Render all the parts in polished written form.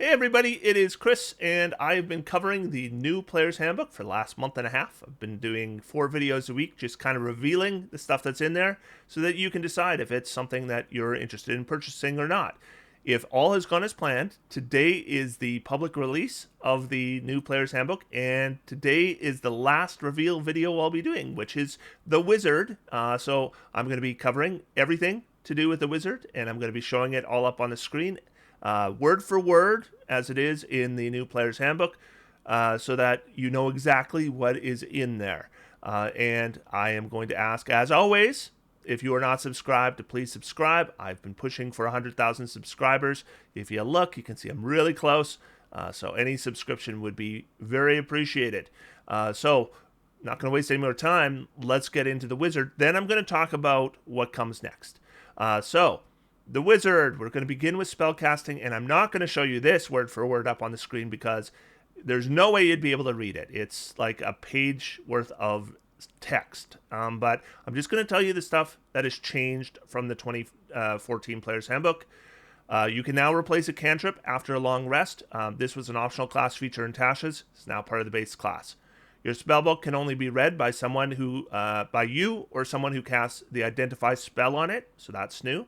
Hey everybody, it is Chris, and I have been covering the new Player's Handbook for the last month and a half. I've been doing 4 videos a week, just kind of revealing the stuff that's in there so that you can decide if it's something that you're interested in purchasing or not. If all has gone as planned, today is the public release of the new Player's Handbook, and today is the last reveal video I'll be doing, which is the Wizard. So I'm going to be covering everything to do with the Wizard, and I'm going to be showing it all up on the screen. Word for word, as it is in the new Player's Handbook, so that you know exactly what is in there. And I am going to ask, as always, if you are not subscribed, to please subscribe. I've been pushing for 100,000 subscribers. If you look, you can see I'm really close. So any subscription would be very appreciated. So not going to waste any more time. Let's get into the Wizard. Then I'm going to talk about what comes next. The Wizard, we're going to begin with spellcasting, and I'm not going to show you this word for word up on the screen because there's no way you'd be able to read it. It's like a page worth of text. But I'm just going to tell you the stuff that has changed from the 2014 Player's Handbook. You can now replace a cantrip after a long rest. This was an optional class feature in Tasha's. It's now part of the base class. Your spellbook can only be read by someone who, by you or someone who casts the identify spell on it, so that's new.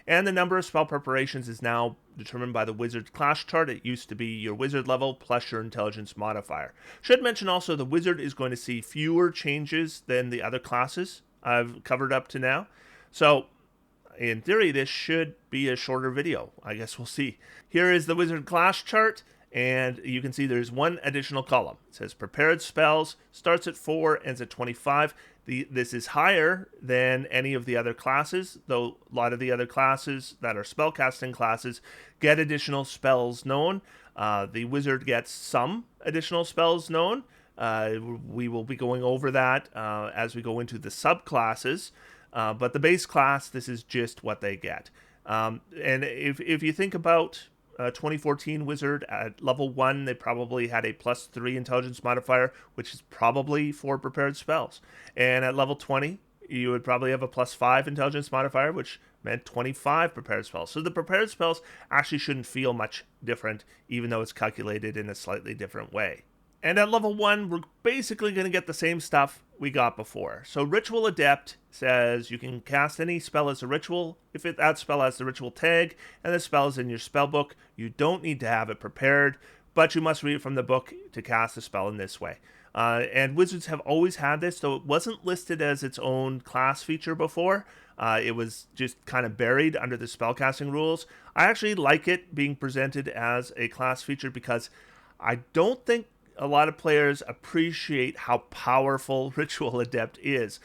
And the number of spell preparations is now determined by the wizard class chart. It used to be your wizard level plus your intelligence modifier. Should mention also the wizard is going to see fewer changes than the other classes I've covered up to now. So in theory, this should be a shorter video. I guess we'll see. Here is the wizard class chart. And you can see there's one additional column. It says prepared spells, starts at 4, ends at 25. This is higher than any of the other classes, though a lot of the other classes that are spellcasting classes get additional spells known. The wizard gets some additional spells known. We will be going over that as we go into the subclasses. But the base class, this is just what they get. And if you think about 2014 wizard at level 1, they probably had a +3 intelligence modifier, which is probably for prepared spells. And at level 20, you would probably have a +5 intelligence modifier, which meant 25 prepared spells. So the prepared spells actually shouldn't feel much different, even though it's calculated in a slightly different way. And at level 1, we're basically going to get the same stuff we got before. So Ritual Adept says you can cast any spell as a ritual if that spell has the ritual tag and the spell is in your spell book. You don't need to have it prepared, but you must read it from the book to cast the spell in this way. And wizards have always had this, though it wasn't listed as its own class feature before. It was just kind of buried under the spellcasting rules. I actually like it being presented as a class feature because I don't think a lot of players appreciate how powerful Ritual Adept is.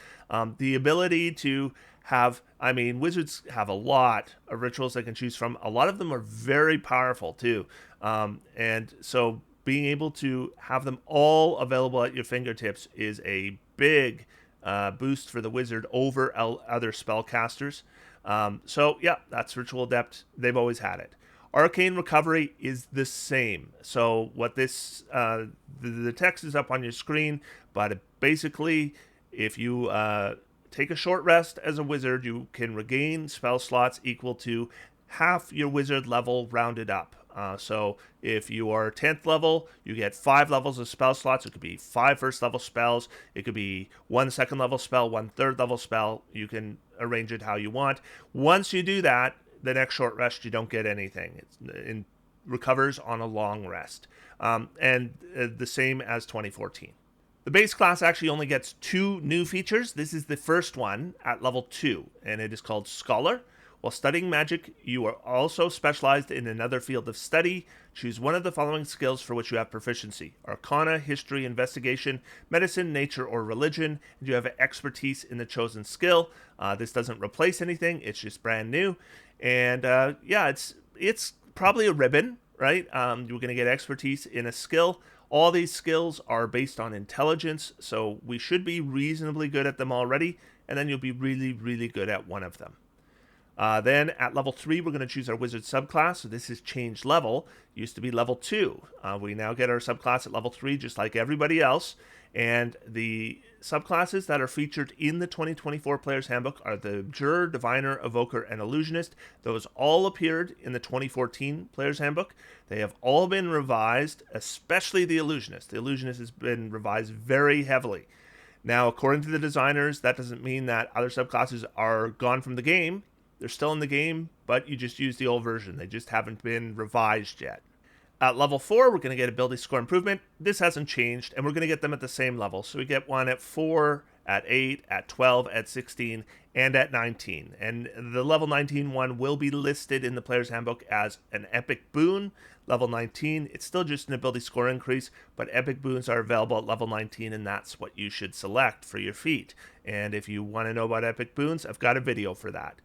The ability to have, wizards have a lot of rituals they can choose from. A lot of them are very powerful too. And so being able to have them all available at your fingertips is a big boost for the wizard over other spellcasters. So yeah, that's Ritual Adept. They've always had it. Arcane Recovery is the same. So what this, the text is up on your screen, but basically if you take a short rest as a wizard, you can regain spell slots equal to half your wizard level rounded up. So if you are 10th level, you get 5 levels of spell slots. It could be 5 first level spells. It could be 1 second level spell, 1 third level spell. You can arrange it how you want. Once you do that, the next short rest, you don't get anything. It recovers on a long rest. And the same as 2014. The base class actually only gets 2 new features. This is the first one at level 2, and it is called Scholar. While studying magic, you are also specialized in another field of study. Choose one of the following skills for which you have proficiency: Arcana, History, Investigation, Medicine, Nature, or Religion. And you have expertise in the chosen skill. This doesn't replace anything. It's just brand new. And yeah, it's probably a ribbon, right? You're going to get expertise in a skill. All these skills are based on intelligence, so we should be reasonably good at them already, and then you'll be really, really good at one of them. Then at level 3, we're going to choose our wizard subclass. So this is changed level. It used to be level 2. We now get our subclass at level 3, just like everybody else. And the subclasses that are featured in the 2024 Player's Handbook are the Abjurer, Diviner, Evoker, and Illusionist. Those all appeared in the 2014 Player's Handbook. They have all been revised, especially the Illusionist. The Illusionist has been revised very heavily. Now, according to the designers, that doesn't mean that other subclasses are gone from the game. They're still in the game, but you just use the old version. They just haven't been revised yet. At level 4, we're going to get ability score improvement. This hasn't changed, and we're going to get them at the same level. So we get one at 4, at 8, at 12, at 16, and at 19. And the level 19 one will be listed in the Player's Handbook as an epic boon. Level 19, it's still just an ability score increase, but epic boons are available at level 19, and that's what you should select for your feat. And if you want to know about epic boons, I've got a video for that.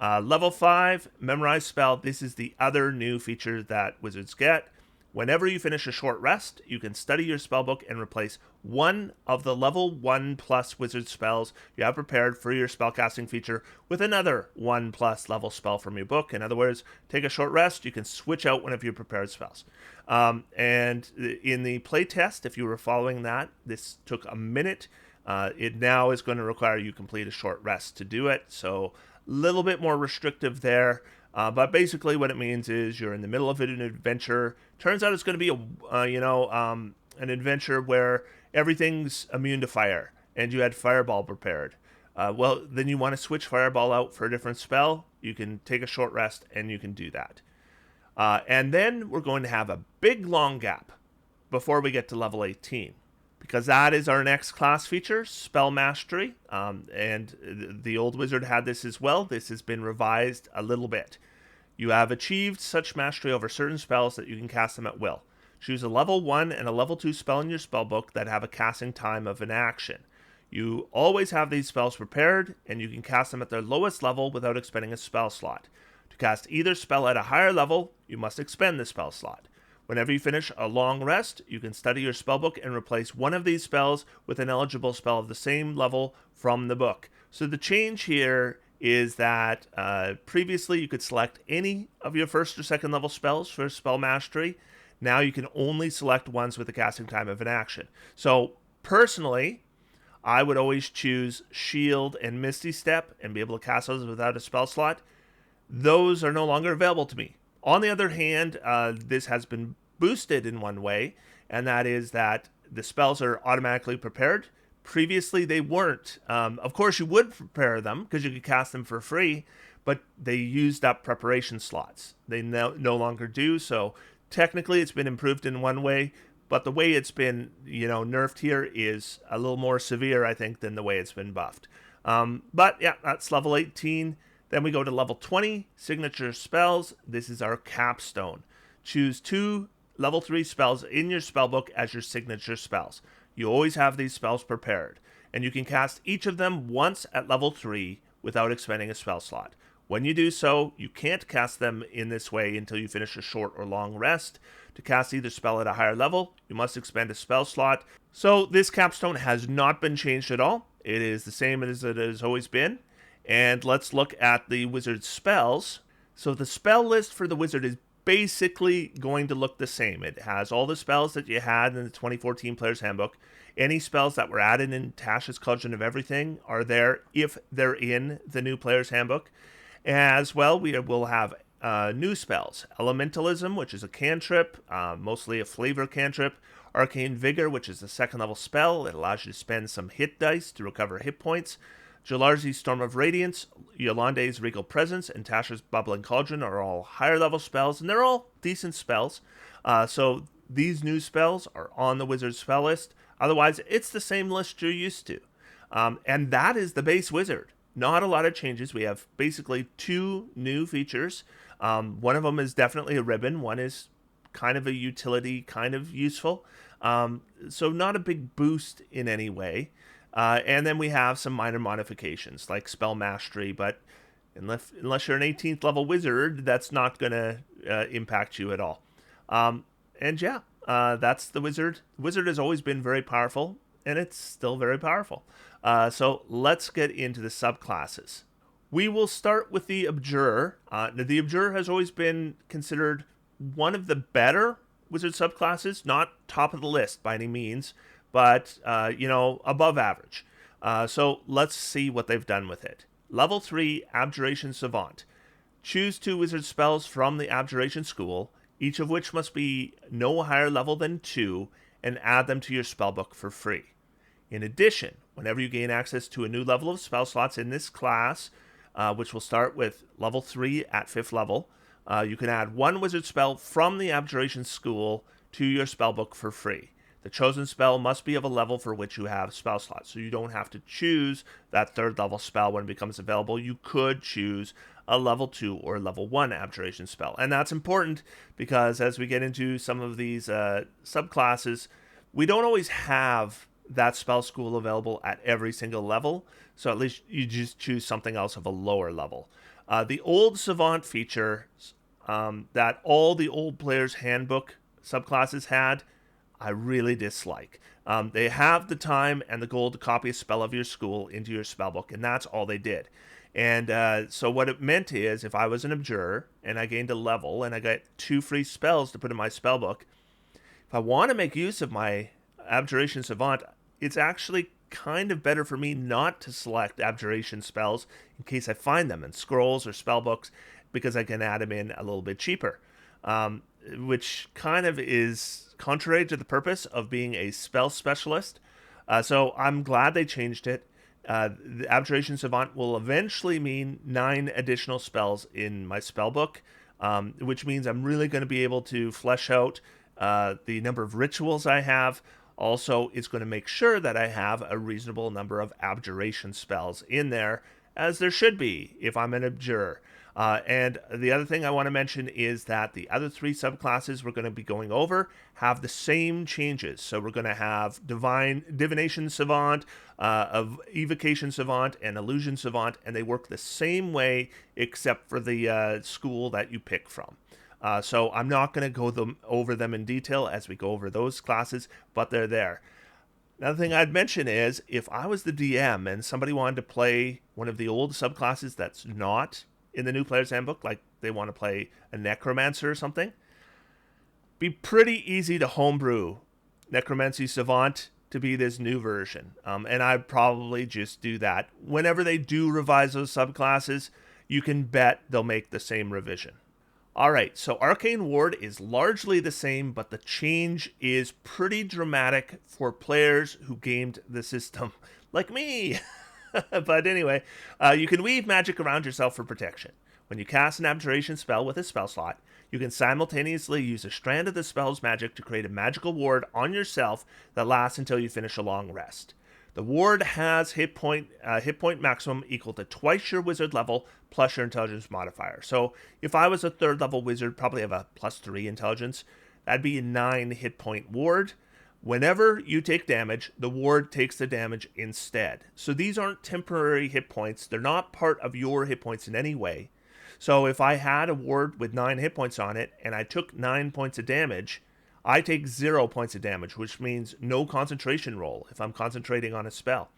Level 5, Memorize Spell. This is the other new feature that wizards get. Whenever you finish a short rest, you can study your spellbook and replace one of the level 1 plus wizard spells you have prepared for your spellcasting feature with another 1 plus level spell from your book. In other words, take a short rest, you can switch out one of your prepared spells. And in the playtest, if you were following that, this took a minute. It now is going to require you complete a short rest to do it, so a little bit more restrictive there. But basically what it means is you're in the middle of an adventure. Turns out it's going to be an adventure where everything's immune to fire, and you had Fireball prepared. Well, then you want to switch Fireball out for a different spell. You can take a short rest, and you can do that. And then we're going to have a big long gap before we get to level 18. Because that is our next class feature, Spell Mastery. And the old wizard had this as well. This has been revised a little bit. You have achieved such mastery over certain spells that you can cast them at will. Choose a level 1 and a level 2 spell in your spellbook that have a casting time of an action. You always have these spells prepared, and you can cast them at their lowest level without expending a spell slot. To cast either spell at a higher level, you must expend the spell slot. Whenever you finish a long rest, you can study your spellbook and replace one of these spells with an eligible spell of the same level from the book. So the change here is that previously you could select any of your first or second level spells for spell mastery. Now you can only select ones with a casting time of an action. So personally, I would always choose Shield and Misty Step and be able to cast those without a spell slot. Those are no longer available to me. On the other hand, this has been boosted in one way, and that is that the spells are automatically prepared. Previously, they weren't. Of course, you would prepare them because you could cast them for free, but they used up preparation slots. They no longer do, so technically it's been improved in one way, but the way it's been, nerfed here is a little more severe, I think, than the way it's been buffed. But yeah, that's level 18. Then we go to level 20, Signature Spells. This is our capstone. Choose 2 level 3 spells in your spellbook as your signature spells. You always have these spells prepared, and you can cast each of them once at level 3 without expending a spell slot. When you do so, you can't cast them in this way until you finish a short or long rest. To cast either spell at a higher level, you must expend a spell slot. So this capstone has not been changed at all. It is the same as it has always been. And let's look at the wizard's spells. So the spell list for the wizard is basically going to look the same. It has all the spells that you had in the 2014 Player's Handbook. Any spells that were added in Tasha's Cauldron of Everything are there if they're in the new Player's Handbook. As well, we will have new spells. Elementalism, which is a cantrip, mostly a flavor cantrip. Arcane Vigor, which is a second level spell. It allows you to spend some hit dice to recover hit points. Jalarzi's Storm of Radiance, Yolande's Regal Presence, and Tasha's Bubbling Cauldron are all higher level spells, and they're all decent spells. So these new spells are on the wizard's spell list. Otherwise, it's the same list you're used to. And that is the base wizard. Not a lot of changes. We have basically 2 new features. One of them is definitely a ribbon. One is kind of a utility, kind of useful. So not a big boost in any way. And then we have some minor modifications like spell mastery, but unless you're an 18th level wizard, that's not going to impact you at all. And yeah, that's the wizard. The wizard has always been very powerful, and it's still very powerful. So let's get into the subclasses. We will start with the Abjurer. The Abjurer has always been considered one of the better wizard subclasses, not top of the list by any means, but above average. So let's see what they've done with it. Level 3, Abjuration Savant. Choose 2 wizard spells from the Abjuration School, each of which must be no higher level than 2, and add them to your spellbook for free. In addition, whenever you gain access to a new level of spell slots in this class, which will start with level 3 at 5th level, you can add 1 wizard spell from the Abjuration School to your spellbook for free. The chosen spell must be of a level for which you have spell slots, so you don't have to choose that 3rd level spell when it becomes available. You could choose a level 2 or level 1 Abjuration spell. And that's important because as we get into some of these subclasses, we don't always have that spell school available at every single level, so at least you just choose something else of a lower level. The old Savant feature that all the old Player's Handbook subclasses had, I really dislike. They have the time and the gold to copy a spell of your school into your spellbook, and that's all they did. And so what it meant is, if I was an Abjurer and I gained a level and I got 2 free spells to put in my spellbook, if I want to make use of my Abjuration Savant, it's actually kind of better for me not to select Abjuration spells in case I find them in scrolls or spellbooks, because I can add them in a little bit cheaper, which kind of is contrary to the purpose of being a spell specialist. So I'm glad they changed it. The Abjuration Savant will eventually mean 9 additional spells in my spellbook, which means I'm really going to be able to flesh out the number of rituals I have. Also, it's going to make sure that I have a reasonable number of Abjuration spells in there, as there should be if I'm an Abjurer. And the other thing I want to mention is that the other 3 subclasses we're going to be going over have the same changes. So we're going to have Divination Savant, Evocation Savant, and Illusion Savant, and they work the same way except for the school that you pick from. So I'm not going to go over them in detail as we go over those classes, but they're there. Another thing I'd mention is, if I was the DM and somebody wanted to play one of the old subclasses that's not in the new Player's Handbook, like they want to play a Necromancer or something, be pretty easy to homebrew Necromancy Savant to be this new version. And I'd probably just do that. Whenever they do revise those subclasses, you can bet they'll make the same revision. Alright, so Arcane Ward is largely the same, but the change is pretty dramatic for players who gamed the system, like me. But anyway, you can weave magic around yourself for protection. When you cast an Abjuration spell with a spell slot, you can simultaneously use a strand of the spell's magic to create a magical ward on yourself that lasts until you finish a long rest. The ward has hit point maximum equal to twice your wizard level plus your intelligence modifier. So if I was a 3rd level wizard, probably have a +3 intelligence, that'd be a 9 hit point ward. Whenever you take damage, the ward takes the damage instead. So these aren't temporary hit points. They're not part of your hit points in any way. So if I had a ward with 9 hit points on it and I took 9 points of damage, I take 0 points of damage, which means no concentration roll if I'm concentrating on a spell.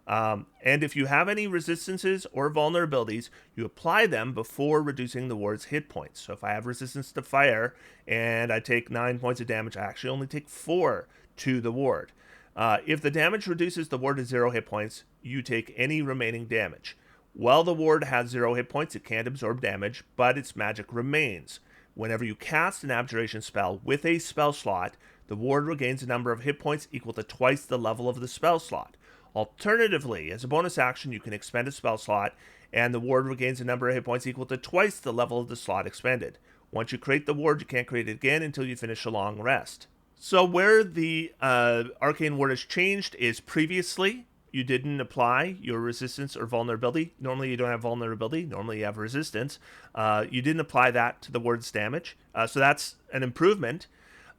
And if you have any resistances or vulnerabilities, you apply them before reducing the ward's hit points. So if I have resistance to fire and I take 9 points of damage, I actually only take 4 to the ward. If the damage reduces the ward to 0 hit points, you take any remaining damage. While the ward has 0 hit points, it can't absorb damage, but its magic remains. Whenever you cast an Abjuration spell with a spell slot, the ward regains a number of hit points equal to twice the level of the spell slot. Alternatively, as a bonus action, you can expend a spell slot, and the ward regains a number of hit points equal to twice the level of the slot expended. Once you create the ward, you can't create it again until you finish a long rest. So where the Arcane Ward has changed is previously you didn't apply your resistance or vulnerability. Normally you don't have vulnerability. Normally you have resistance. You didn't apply that to the ward's damage. So that's an improvement.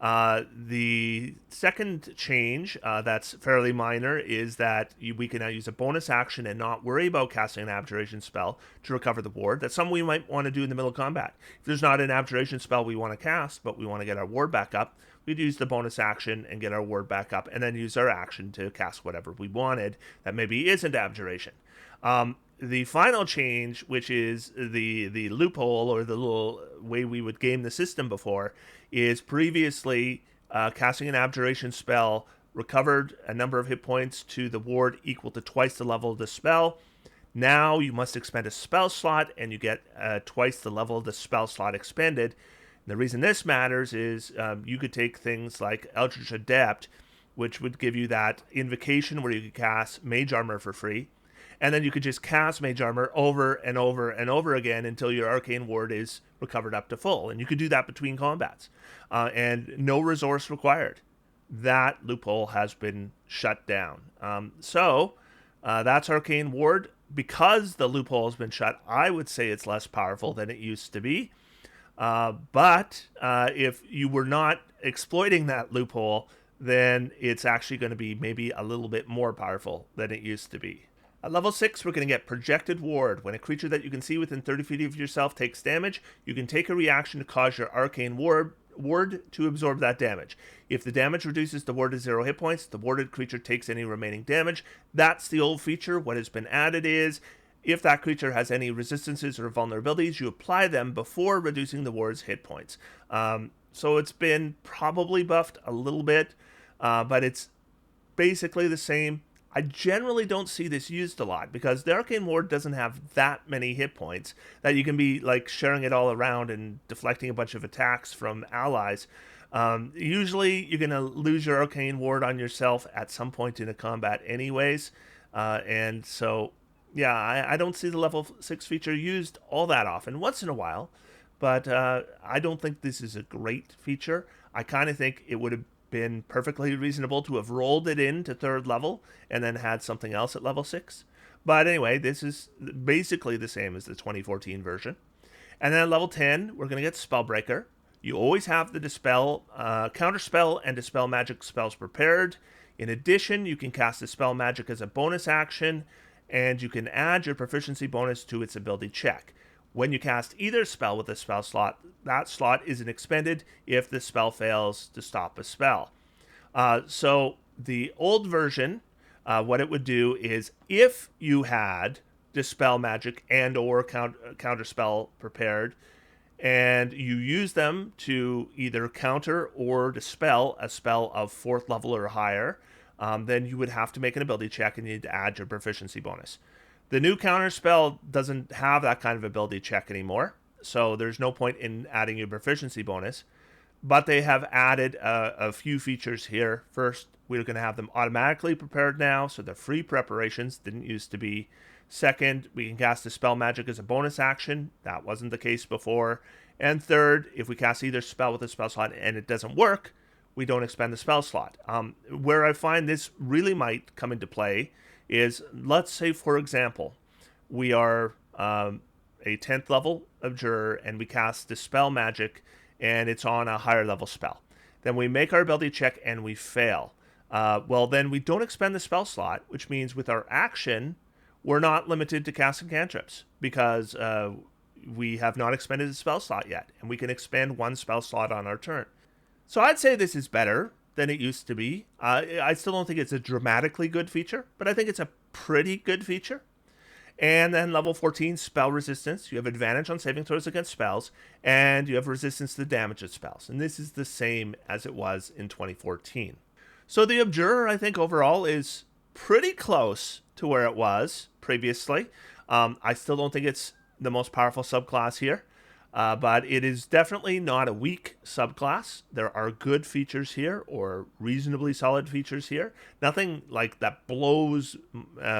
The second change that's fairly minor is that we can now use a bonus action and not worry about casting an Abjuration spell to recover the ward. That's something we might want to do in the middle of combat. If there's not an Abjuration spell we want to cast, but we want to get our ward back up, we'd use the bonus action and get our ward back up, and then use our action to cast whatever we wanted that maybe isn't Abjuration. The final change, which is the loophole or the little way we would game the system before, is previously casting an Abjuration spell recovered a number of hit points to the ward equal to twice the level of the spell. Now you must expend a spell slot, and you get twice the level of the spell slot expended. And the reason this matters is you could take things like Eldritch Adept, which would give you that invocation where you could cast Mage Armor for free, and then you could just cast Mage Armor over and over and over again until your Arcane Ward is recovered up to full. And you could do that between combats, and no resource required. That loophole has been shut down. So that's Arcane Ward. Because the loophole has been shut, I would say it's less powerful than it used to be. But if you were not exploiting that loophole, then it's actually going to be maybe a little bit more powerful than it used to be. At level 6, we're going to get Projected Ward. When a creature that you can see within 30 feet of yourself takes damage, you can take a reaction to cause your Arcane Ward to absorb that damage. If the damage reduces the ward to 0 hit points, the warded creature takes any remaining damage. That's the old feature. What has been added is, if that creature has any resistances or vulnerabilities, you apply them before reducing the ward's hit points. So it's been probably buffed a little bit, but it's basically the same. I generally don't see this used a lot because the Arcane Ward doesn't have that many hit points that you can be like sharing it all around and deflecting a bunch of attacks from allies. Usually you're going to lose your Arcane Ward on yourself at some point in a combat anyways. And so, yeah, I don't see the level 6 feature used all that often, once in a while. But I don't think this is a great feature. I kind of think it would have been perfectly reasonable to have rolled it into 3rd level and then had something else at level 6. But anyway, this is basically the same as the 2014 version. And then at level 10, we're going to get Spellbreaker. You always have the Dispel, Counterspell, and Dispel Magic spells prepared. In addition, you can cast Dispel Magic as a bonus action, and you can add your proficiency bonus to its ability check. When you cast either spell with a spell slot, that slot isn't expended if the spell fails to stop a spell. So the old version, what it would do is if you had Dispel Magic and or Counterspell prepared, and you use them to either counter or dispel a spell of 4th level or higher, then you would have to make an ability check and you need to add your proficiency bonus. The new counter spell doesn't have that kind of ability check anymore, so there's no point in adding your proficiency bonus. But they have added a few features here. First, we're going to have them automatically prepared now, so they're free preparations, didn't used to be. Second, we can cast Dispel Magic as a bonus action. That wasn't the case before. And third, if we cast either spell with a spell slot and it doesn't work, we don't expend the spell slot. Where I find this really might come into play is, let's say, for example, we are a 10th level Abjurer and we cast Dispel Magic and it's on a higher level spell. Then we make our ability check and we fail. Well, then we don't expend the spell slot, which means with our action, we're not limited to casting cantrips because we have not expended the spell slot yet, and we can expend one spell slot on our turn. So I'd say this is better than it used to be. I still don't think it's a dramatically good feature, but I think it's a pretty good feature. And then level 14, Spell Resistance. You have advantage on saving throws against spells, and you have resistance to damage of spells. And this is the same as it was in 2014. So the Abjurer, I think, overall is pretty close to where it was previously. I still don't think it's the most powerful subclass here. But it is definitely not a weak subclass. There are good features here, or reasonably solid features here. Nothing like that blows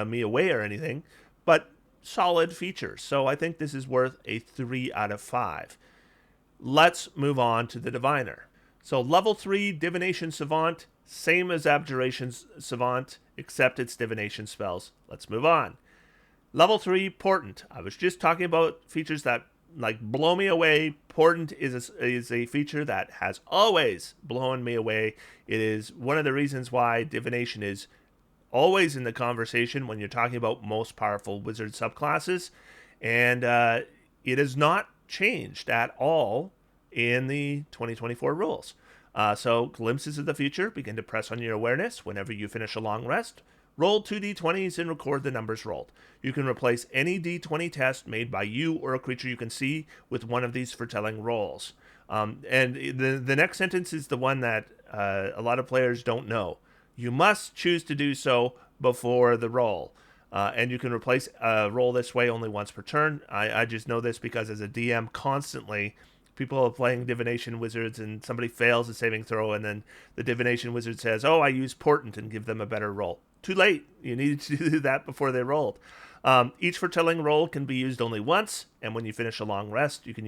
me away or anything, but solid features. So I think this is worth a 3 out of 5. Let's move on to the Diviner. So level 3 Divination Savant, same as Abjuration Savant, except it's divination spells. Let's move on. Level 3 Portent. I was just talking about features that blow me away. Portent is a feature that has always blown me away. It is one of the reasons why divination is always in the conversation when you're talking about most powerful wizard subclasses, and it has not changed at all in the 2024 rules. So glimpses of the future begin to press on your awareness whenever you finish a long rest. Roll 2 d20s and record the numbers rolled. You can replace any d20 test made by you or a creature you can see with one of these foretelling rolls. And the next sentence is the one that a lot of players don't know. you must choose to do so before the roll. And you can replace a roll this way only once per turn. I just know this because as a DM constantly, people are playing divination wizards and somebody fails a saving throw and then the divination wizard says, oh, I use portent and give them a better roll. Too late. You needed to do that before they rolled. Each foretelling roll can be used only once, and when you finish a long rest, you can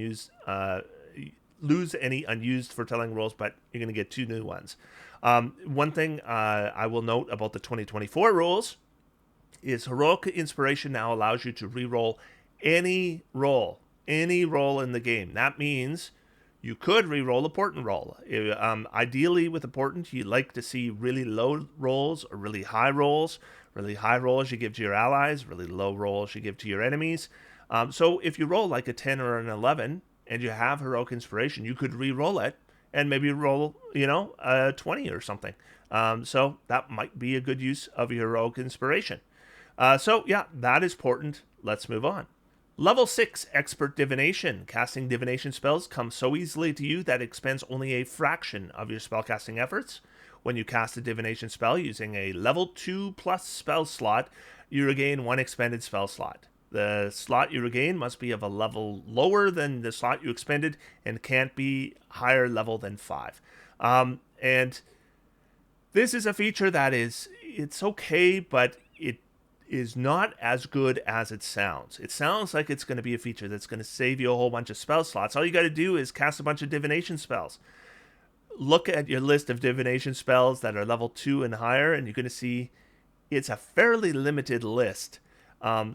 lose any unused foretelling rolls, but you're going to get 2 new ones. One thing I will note about the 2024 rules is Heroic Inspiration now allows you to re-roll any roll in the game. That means you could re-roll a portent roll. Ideally, with a portent, you like to see really low rolls or really high rolls. Really high rolls you give to your allies, really low rolls you give to your enemies. So if you roll like a 10 or an 11 and you have Heroic Inspiration, you could re-roll it and maybe roll, a 20 or something. So that might be a good use of your Heroic Inspiration. That is portent. Let's move on. Level 6, Expert Divination. Casting divination spells comes so easily to you that it expends only a fraction of your spellcasting efforts. When you cast a divination spell using a level 2 plus spell slot, you regain 1 expended spell slot. The slot you regain must be of a level lower than the slot you expended and can't be higher level than 5. And this is a feature that it's okay, but it is not as good as it sounds. It sounds like it's going to be a feature that's going to save you a whole bunch of spell slots. All you got to do is cast a bunch of divination spells. Look at your list of divination spells that are level 2 and higher, and you're going to see it's a fairly limited list.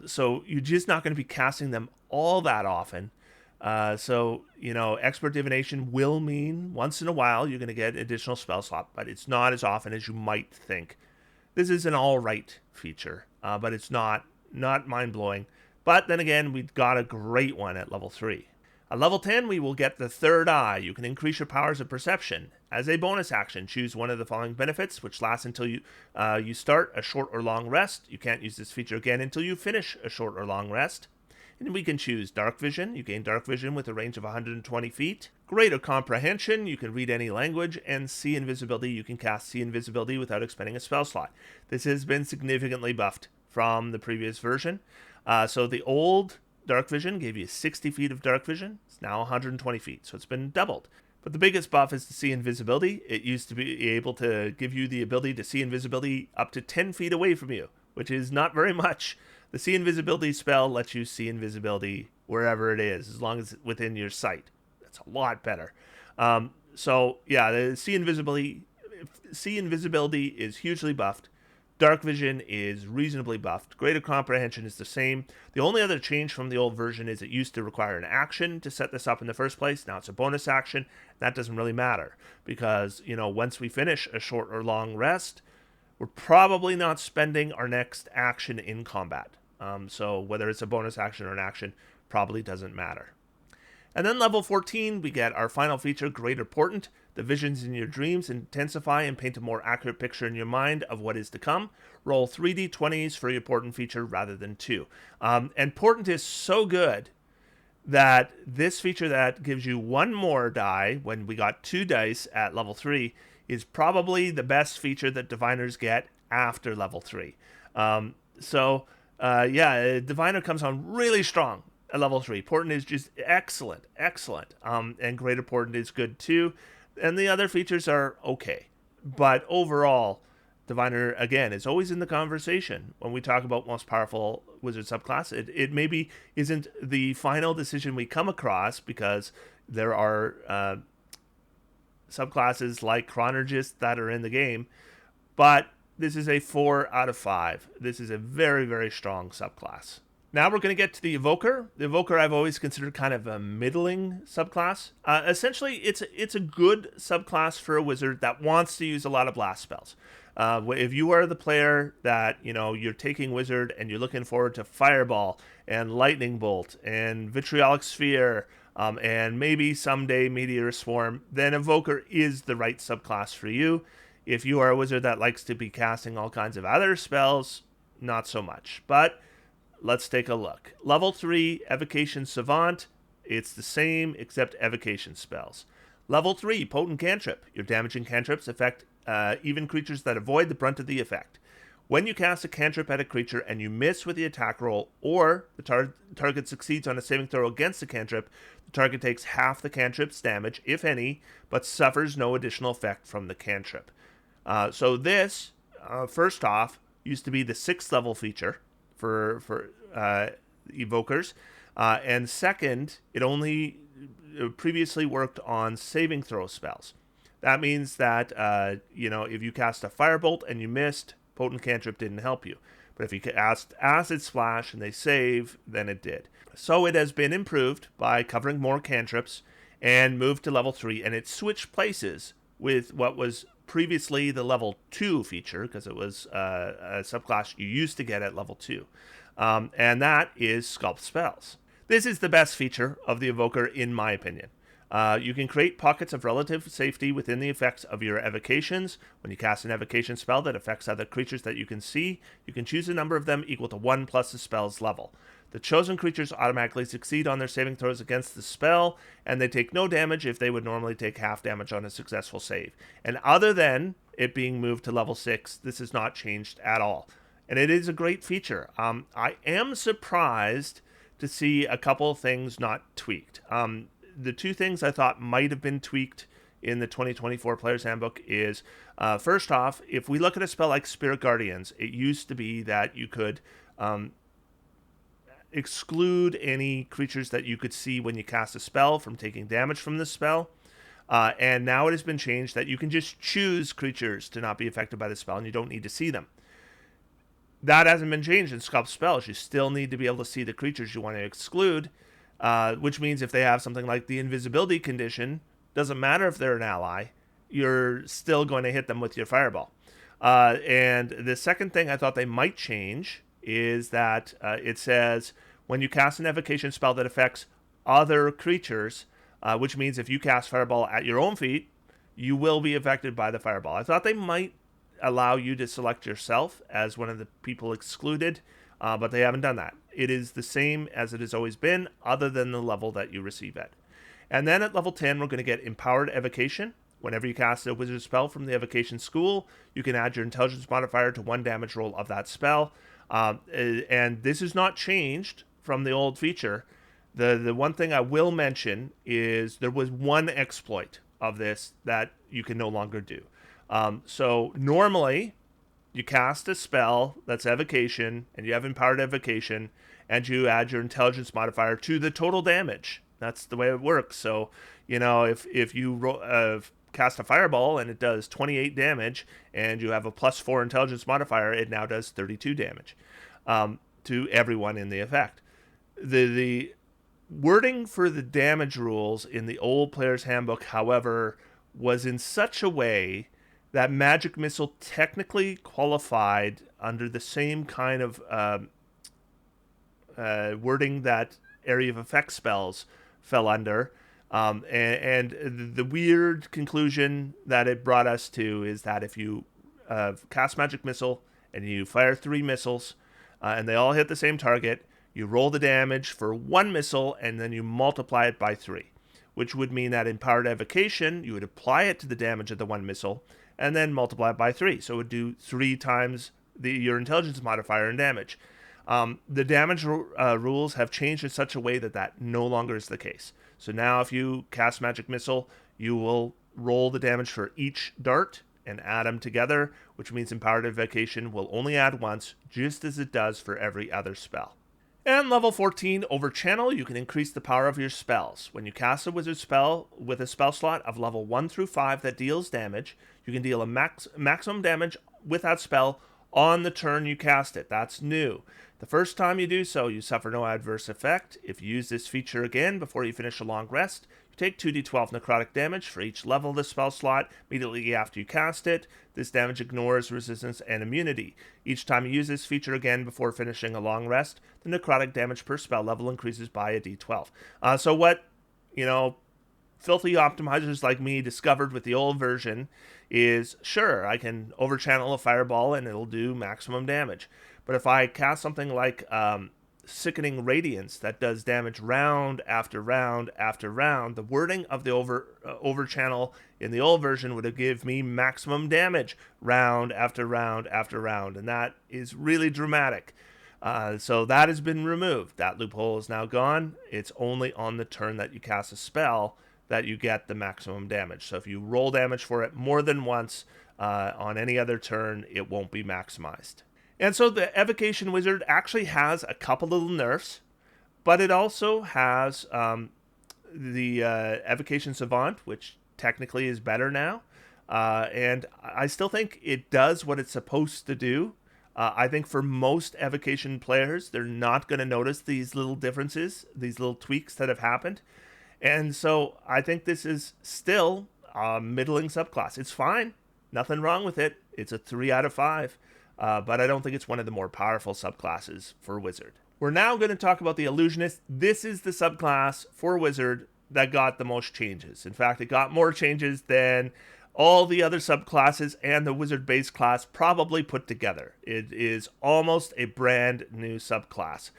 So you're just not going to be casting them all that often. Expert Divination will mean once in a while you're going to get additional spell slot, but it's not as often as you might think. This is an all right feature, but it's not mind-blowing. But then again, we've got a great one at level 3. At level 10, we will get the Third Eye. You can increase your powers of perception. As a bonus action, choose one of the following benefits, which lasts until you start a short or long rest. You can't use this feature again until you finish a short or long rest. And we can choose Dark Vision. You gain Dark Vision with a range of 120 feet. Greater Comprehension. You can read any language. And See Invisibility. You can cast See Invisibility without expending a spell slot. This has been significantly buffed from the previous version. So the old Dark Vision gave you 60 feet of Dark Vision. It's now 120 feet, so it's been doubled. But the biggest buff is to See Invisibility. It used to be able to give you the ability to see invisibility up to 10 feet away from you, which is not very much. The See Invisibility spell lets you see invisibility wherever it is, as long as it's within your sight. That's a lot better. The See Invisibility is hugely buffed. Dark Vision is reasonably buffed. Greater Comprehension is the same. The only other change from the old version is it used to require an action to set this up in the first place. Now it's a bonus action. That doesn't really matter because, once we finish a short or long rest, we're probably not spending our next action in combat. So whether it's a bonus action or an action probably doesn't matter. And then level 14, we get our final feature, Greater Portent. The visions in your dreams intensify and paint a more accurate picture in your mind of what is to come. Roll 3d20s for your Portent feature rather than 2. And Portent is so good that this feature that gives you 1 more die when we got 2 dice at level 3 is probably the best feature that Diviners get after level 3. Diviner comes on really strong at level 3. Portent is just excellent. And Greater Portent is good too. And the other features are okay. But overall, Diviner, again, is always in the conversation when we talk about most powerful wizard subclass. It maybe isn't the final decision we come across because there are subclasses like Chronologists that are in the game. But this is a 4 out of 5. This is a very, very strong subclass. Now we're going to get to the Evoker. The Evoker I've always considered kind of a middling subclass. Essentially, it's a good subclass for a wizard that wants to use a lot of blast spells. If you are the player that, you're taking wizard and you're looking forward to Fireball and Lightning Bolt and Vitriolic Sphere and maybe someday Meteor Swarm, then Evoker is the right subclass for you. If you are a wizard that likes to be casting all kinds of other spells, not so much. But let's take a look. Level 3, Evocation Savant. It's the same except evocation spells. Level 3, Potent Cantrip. Your damaging cantrips affect even creatures that avoid the brunt of the effect. When you cast a cantrip at a creature and you miss with the attack roll, or the target succeeds on a saving throw against the cantrip, the target takes half the cantrip's damage, if any, but suffers no additional effect from the cantrip. So this, first off, used to be the 6th level feature for Evokers. And second, it only previously worked on saving throw spells. That means that, if you cast a Firebolt and you missed, Potent Cantrip didn't help you. But if you cast Acid Splash and they save, then it did. So it has been improved by covering more cantrips and moved to level 3, and it switched places with what was previously the level 2 feature, because it was a subclass you used to get at level 2. And that is Sculpt Spells. This is the best feature of the Evoker, in my opinion. You can create pockets of relative safety within the effects of your evocations. When you cast an evocation spell that affects other creatures that you can see, you can choose a number of them equal to 1 plus the spell's level. The chosen creatures automatically succeed on their saving throws against the spell, and they take no damage if they would normally take half damage on a successful save. And other than it being moved to level 6, this has not changed at all. And it is a great feature. I am surprised to see a couple of things not tweaked. The 2 things I thought might have been tweaked in the 2024 Player's Handbook is, first off, if we look at a spell like Spirit Guardians, it used to be that you could exclude any creatures that you could see when you cast a spell from taking damage from the spell. And now it has been changed that you can just choose creatures to not be affected by the spell, and you don't need to see them. That hasn't been changed in Sculpt Spells. You still need to be able to see the creatures you want to exclude, which means if they have something like the invisibility condition, doesn't matter if they're an ally, you're still going to hit them with your Fireball. And the second thing I thought they might change is that it says when you cast an evocation spell that affects other creatures, which means if you cast Fireball at your own feet, you will be affected by the Fireball. I thought they might allow you to select yourself as one of the people excluded, but they haven't done that. It is the same as it has always been, other than the level that you receive at. And then at level 10, we're going to get Empowered Evocation. Whenever you cast a wizard spell from the Evocation School, you can add your intelligence modifier to 1 damage roll of that spell. And this is not changed from the old feature. The one thing I will mention is there was one exploit of this that you can no longer do. So normally, you cast a spell that's evocation, and you have Empowered Evocation, and you add your intelligence modifier to the total damage. That's the way it works. So, if you cast a Fireball and it does 28 damage, and you have a +4 intelligence modifier, it now does 32 damage to everyone in the effect. The wording for the damage rules in the old Player's Handbook, however, was in such a way that Magic Missile technically qualified under the same kind of wording that Area of Effect spells fell under. And the weird conclusion that it brought us to is that if you cast Magic Missile and you fire 3 missiles and they all hit the same target, you roll the damage for 1 missile and then you multiply it by 3, which would mean that in Empowered Evocation, you would apply it to the damage of the 1 missile and then multiply it by 3. So it would do 3 times your intelligence modifier in damage. The damage rules have changed in such a way that no longer is the case. So now if you cast Magic Missile, you will roll the damage for each dart and add them together, which means Empowered Evocation will only add once, just as it does for every other spell. And level 14, over channel, you can increase the power of your spells. When you cast a wizard spell with a spell slot of level 1 through 5 that deals damage, you can deal a maximum damage with that spell on the turn you cast it. That's new. The first time you do so, you suffer no adverse effect. If you use this feature again before you finish a long rest, you take 2d12 necrotic damage for each level of the spell slot immediately after you cast it. This damage ignores resistance and immunity. Each time you use this feature again before finishing a long rest, the necrotic damage per spell level increases by a d12. So what, filthy optimizers like me discovered with the old version is, sure, I can overchannel a Fireball and it'll do maximum damage. But if I cast something like sickening radiance that does damage round after round after round. The wording of the over channel in the old version would have given me maximum damage round after round after round, and that is really dramatic. So that has been removed. That loophole is now gone. It's only on the turn that you cast a spell that you get the maximum damage. So if you roll damage for it more than once on any other turn, it won't be maximized. And so the Evocation Wizard actually has a couple little nerfs, but it also has the Evocation Savant, which technically is better now. And I still think it does what it's supposed to do. I think for most Evocation players, they're not going to notice these little differences, these little tweaks that have happened. And so I think this is still a middling subclass. It's fine. Nothing wrong with it. It's a 3 out of 5. But I don't think it's one of the more powerful subclasses for Wizard. We're now going to talk about the Illusionist. This is the subclass for Wizard that got the most changes. In fact, it got more changes than all the other subclasses and the Wizard base class probably put together. It is almost a brand new subclass.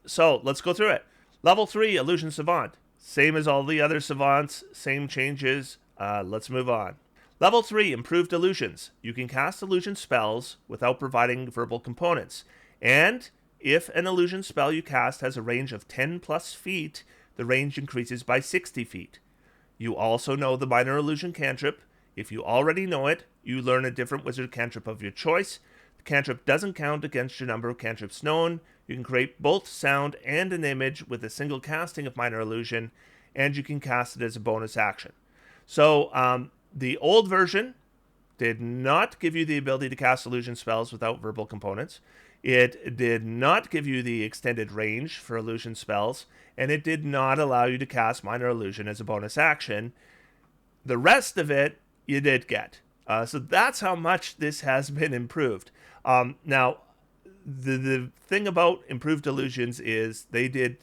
So let's go through it. Level 3, Illusion Savant. Same as all the other Savants, same changes. Let's move on. Level 3, Improved Illusions. You can cast illusion spells without providing verbal components. And if an illusion spell you cast has a range of 10 plus feet, the range increases by 60 feet. You also know the Minor Illusion cantrip. If you already know it, you learn a different wizard cantrip of your choice. The cantrip doesn't count against your number of cantrips known. You can create both sound and an image with a single casting of Minor Illusion, and you can cast it as a bonus action. So, the old version did not give you the ability to cast illusion spells without verbal components. It did not give you the extended range for illusion spells, and it did not allow you to cast Minor Illusion as a bonus action. The rest of it, you did get. So that's how much this has been improved. Now, the thing about Improved Illusions is they did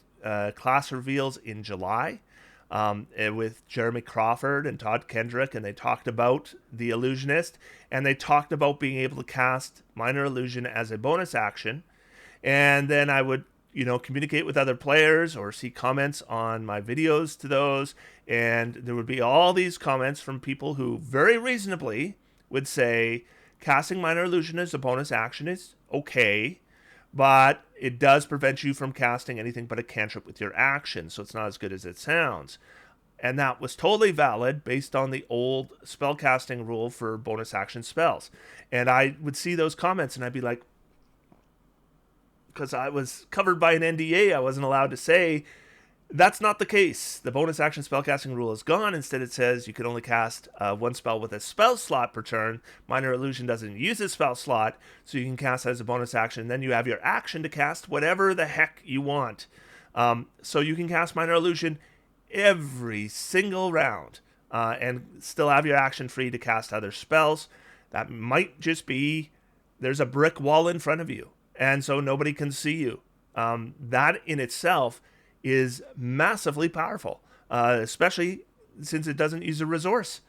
class reveals in July. With Jeremy Crawford and Todd Kendrick, and they talked about the Illusionist, and they talked about being able to cast Minor Illusion as a bonus action. And then I would, communicate with other players or see comments on my videos to those, and there would be all these comments from people who very reasonably would say casting Minor Illusion as a bonus action is okay, but it does prevent you from casting anything but a cantrip with your action, so it's not as good as it sounds. And that was totally valid based on the old spellcasting rule for bonus action spells. And I would see those comments and I'd be like, because I was covered by an NDA, I wasn't allowed to say, that's not the case. The bonus action spellcasting rule is gone. Instead, it says you can only cast one spell with a spell slot per turn. Minor Illusion doesn't use a spell slot, so you can cast that as a bonus action. Then you have your action to cast whatever the heck you want. So you can cast Minor Illusion every single round and still have your action free to cast other spells. That might just be there's a brick wall in front of you, and so nobody can see you. That in itself is massively powerful, especially since it doesn't use a resource.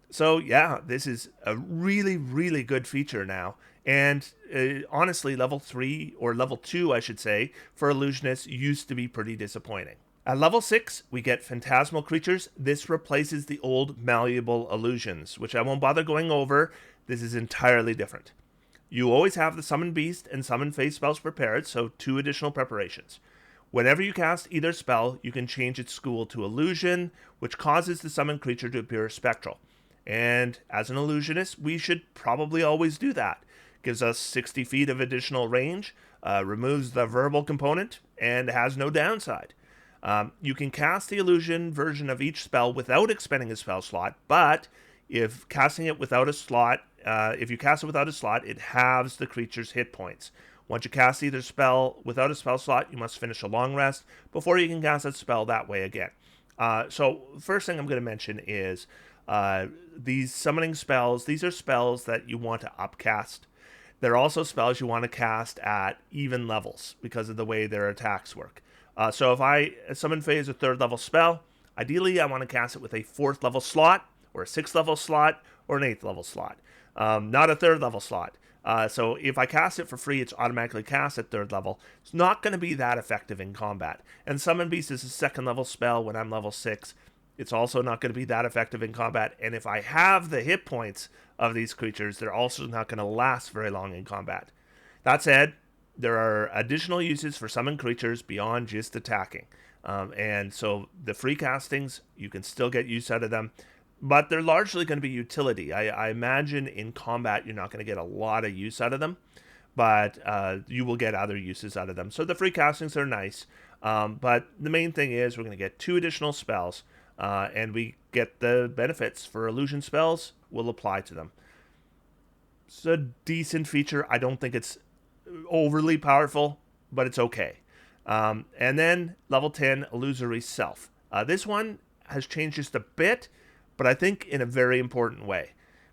So yeah, this is a really, really good feature now. And honestly, level 3, or level 2, I should say, for Illusionists used to be pretty disappointing. At level 6, we get Phantasmal Creatures. This replaces the old Malleable Illusions, which I won't bother going over. This is entirely different. You always have the Summon Beast and Summon Phase spells prepared, so 2 additional preparations. Whenever you cast either spell, you can change its school to Illusion, which causes the summoned creature to appear spectral. And as an Illusionist, we should probably always do that. Gives us 60 feet of additional range, removes the verbal component, and has no downside. You can cast the Illusion version of each spell without expending a spell slot, but if casting it without a slot, if you cast it without a slot, it halves the creature's hit points. Once you cast either spell without a spell slot, you must finish a long rest before you can cast that spell that way again. So first thing I'm going to mention is these summoning spells. These are spells that you want to upcast. They're also spells you want to cast at even levels because of the way their attacks work. So if I summon phase a 3rd level spell, ideally I want to cast it with a 4th level slot, or a 6th level slot, or an 8th level slot. Not a 3rd level slot. So if I cast it for free, it's automatically cast at 3rd level. It's not going to be that effective in combat. And Summon Beast is a 2nd level spell when I'm level 6. It's also not going to be that effective in combat. And if I have the hit points of these creatures, they're also not going to last very long in combat. That said, there are additional uses for summon creatures beyond just attacking. And so the free castings, you can still get use out of them. But they're largely going to be utility. I imagine in combat, you're not going to get a lot of use out of them. But you will get other uses out of them. So the free castings are nice. But the main thing is we're going to get 2 additional spells. And we get the benefits for illusion spells will apply to them. It's a decent feature. I don't think it's overly powerful, but it's okay. And then level 10, Illusory Self. This one has changed just a bit, but I think in a very important way.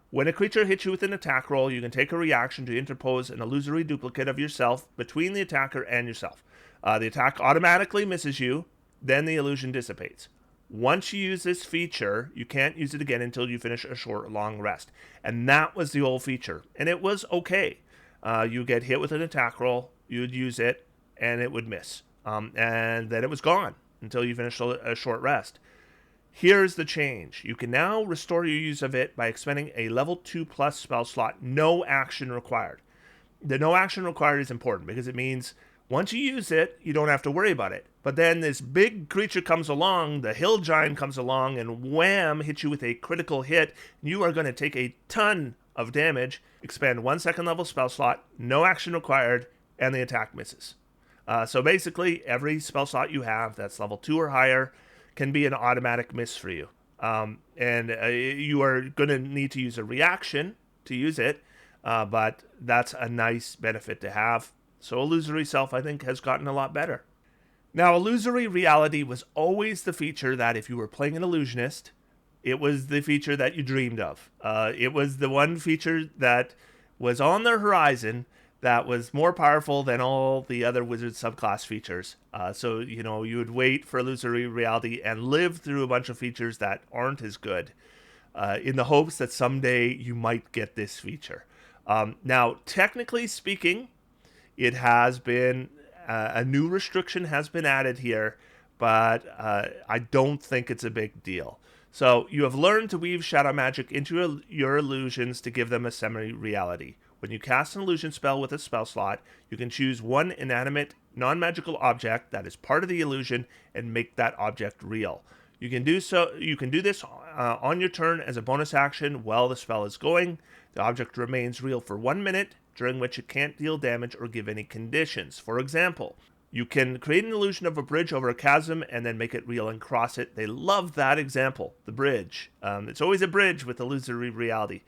When a creature hits you with an attack roll, you can take a reaction to interpose an illusory duplicate of yourself between the attacker and yourself. The attack automatically misses you, then the illusion dissipates. Once you use this feature, you can't use it again until you finish a short or long rest. And that was the old feature. And it was okay. You get hit with an attack roll, you'd use it, and it would miss. And then it was gone until you finish a short rest. Here's the change. You can now restore your use of it by expending a level 2+ spell slot, no action required. The no action required is important because it means once you use it, you don't have to worry about it. But then this big creature comes along, the hill giant comes along, and wham, hits you with a critical hit. You are going to take a ton of damage, expend 1 2nd level spell slot, no action required, and the attack misses. So basically, every spell slot you have that's level 2 or higher can be an automatic miss for you. And you are going to need to use a reaction to use it, but that's a nice benefit to have. So Illusory Self, I think, has gotten a lot better. Now, Illusory Reality was always the feature that if you were playing an Illusionist, it was the feature that you dreamed of. It was the one feature that was on the horizon that was more powerful than all the other Wizard subclass features. So, you would wait for Illusory Reality and live through a bunch of features that aren't as good in the hopes that someday you might get this feature. Now, technically speaking, it has been, a new restriction has been added here, but I don't think it's a big deal. So you have learned to weave shadow magic into your illusions to give them a semi-reality. When you cast an illusion spell with a spell slot, you can choose one inanimate, non-magical object that is part of the illusion and make that object real. You can do this on your turn as a bonus action while the spell is going. The object remains real for 1 minute, during which it can't deal damage or give any conditions. For example, you can create an illusion of a bridge over a chasm and then make it real and cross it. They love that example, the bridge. It's always a bridge with illusory reality.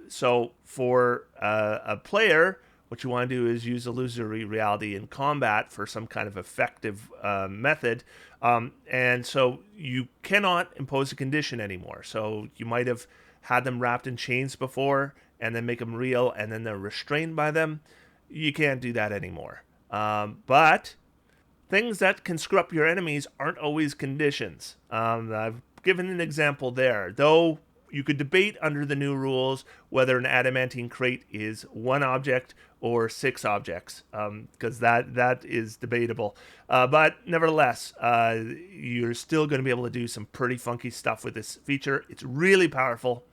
So for a player, what you want to do is use illusory reality in combat for some kind of effective method. And so you cannot impose a condition anymore. So you might have had them wrapped in chains before and then make them real and then they're restrained by them. You can't do that anymore. But things that can screw up your enemies aren't always conditions. I've given an example there, though you could debate under the new rules whether an adamantine crate is 1 object or 6 objects, because that is debatable. But nevertheless, you're still going to be able to do some pretty funky stuff with this feature. It's really powerful.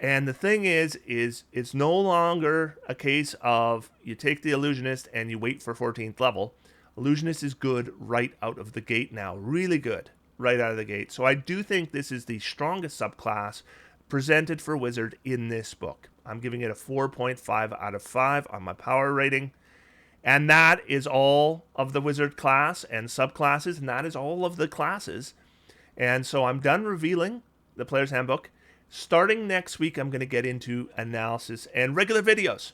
And the thing is it's no longer a case of you take the Illusionist and you wait for 14th level. Illusionist is good right out of the gate now. Really good right out of the gate. So I do think this is the strongest subclass presented for Wizard in this book. I'm giving it a 4.5 out of 5 on my power rating. And that is all of the Wizard class and subclasses, and that is all of the classes. And so I'm done revealing the Player's Handbook. Starting next week, I'm going to get into analysis and regular videos.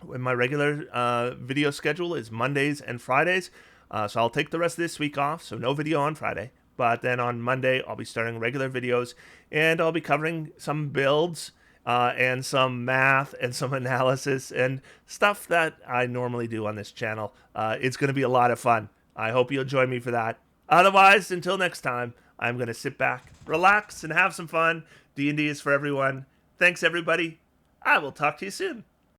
When my regular video schedule is Mondays and Fridays. So I'll take the rest of this week off, so no video on Friday. But then on Monday, I'll be starting regular videos, and I'll be covering some builds and some math and some analysis and stuff that I normally do on this channel. It's going to be a lot of fun. I hope you'll join me for that. Otherwise, until next time, I'm going to sit back, relax, and have some fun. D&D is for everyone. Thanks, everybody. I will talk to you soon.